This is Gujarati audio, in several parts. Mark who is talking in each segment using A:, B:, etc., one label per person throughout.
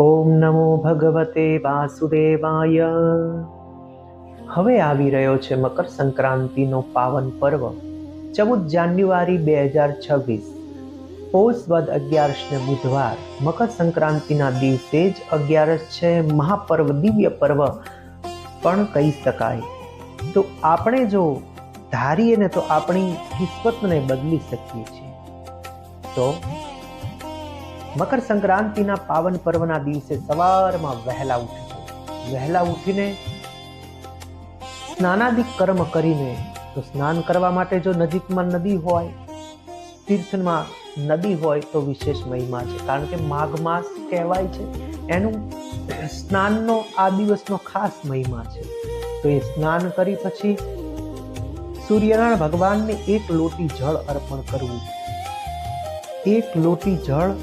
A: ઓમ નમો ભગવતે વાસુદેવાય. હવે આવી રહ્યો છે મકર સંક્રાંતિનો પાવન પર્વ 14 જાન્યુઆરી 2026, પૌષ વદ 11 બુધવાર. મકર સંક્રાંતિના દિવસે જ 11 છે, મહાપર્વ, દિવ્ય પર્વ પણ કહી શકાય. તો આપણે જો ધારીએ ને તો આપણી કિસ્મતને બદલી શકીએ છીએ. તો મકર સંક્રાંતિના પાવન પર્વના દિવસે સવારમાં વહેલા ઉઠજો. વહેલા ઉઠીને સ્નાનાદિક કર્મ કરીને, તો સ્નાન કરવા માટે જો નજીકમાં નદી હોય, તીર્થમાં નદી હોય તો વિશેષ મહિમા છે, કારણ કે માઘ માસ કહેવાય છે. એનું સ્નાનનો આ દિવસનો ખાસ મહિમા છે. તો એ સ્નાન કરી પછી સૂર્યનારાયણ ભગવાનને 1 લોટી જળ અર્પણ કરવું. 1 લોટી જળ,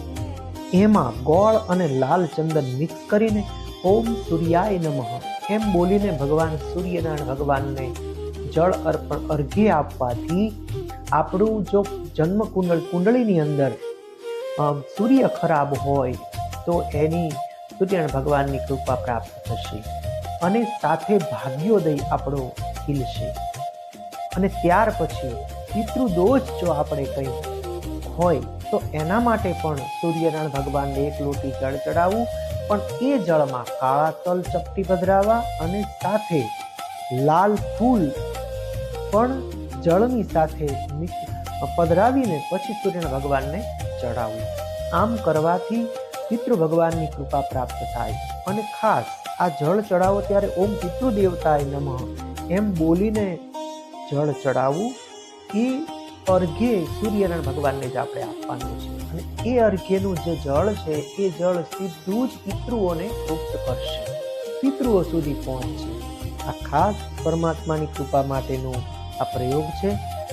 A: એમાં ગોળ અને લાલ ચંદન મિક્સ કરીને ઓમ સૂર્યાય નમઃ એમ બોલીને ભગવાન સૂર્યનારાયણ ભગવાનને જળ અર્પણ, અર્ઘ્ય આપવાથી આપણું જો જન્મ કુંડળીની અંદર સૂર્ય ખરાબ હોય તો એની સૂર્યનારાયણ ભગવાનની કૃપા પ્રાપ્ત થશે અને સાથે ભાગ્યોદય આપણો ખીલશે. અને ત્યાર પછી પિતૃદોષ જો આપણે કંઈ હોય તો એના માટે પણ સૂર્યનારાયણ ભગવાનને 1 લોટી જળ ચડાવવું, પણ એ જળમાં કાળા તલ ચપટી પધરાવા અને સાથે લાલ ફૂલ પણ જળની સાથે પધરાવીને પછી સૂર્યનારાયણ ભગવાનને ચડાવવું. આમ કરવાથી પિતૃ ભગવાનની કૃપા પ્રાપ્ત થાય. અને ખાસ આ જળ ચડાવો ત્યારે ઓમ પિતૃદેવતાય નમઃ એમ બોલીને જળ ચડાવવું. એ અર્ઘ્ય સૂર્યનારાયણ ભગવાનને જ આપણે આપવાનું છે, અને એ અર્ઘ્યનું જે જળ છે એ જળ સીધું જ પિતૃઓને તૃપ્ત કરશે, પિતૃઓ સુધી પહોંચશે. આ ખાસ પરમાત્માની કૃપા માટેનો આ પ્રયોગ છે.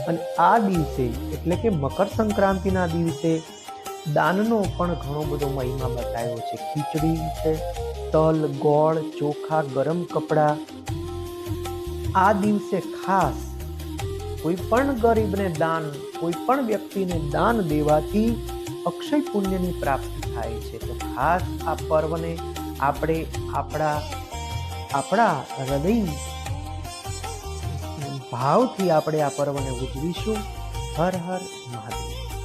A: અને આ દિવસે એટલે કે મકર સંક્રાંતિના દિવસે દાનનો પણ ઘણો બધો મહિમા બતાવ્યો છે. ખીચડી છે, તલ, ગોળ, ચોખા, ગરમ કપડાં. આ દિવસે ખાસ કોઈ પણ ગરીબને દાન, કોઈ પણ વ્યક્તિને દાન દેવાથી અક્ષય પુણ્યની પ્રાપ્તિ થાય છે. તો ખાસ આ પર્વને આપણે આપણા હૃદય ભાવથી આપણે આ પર્વને ઉજવીશું. હર હર મહાદેવ.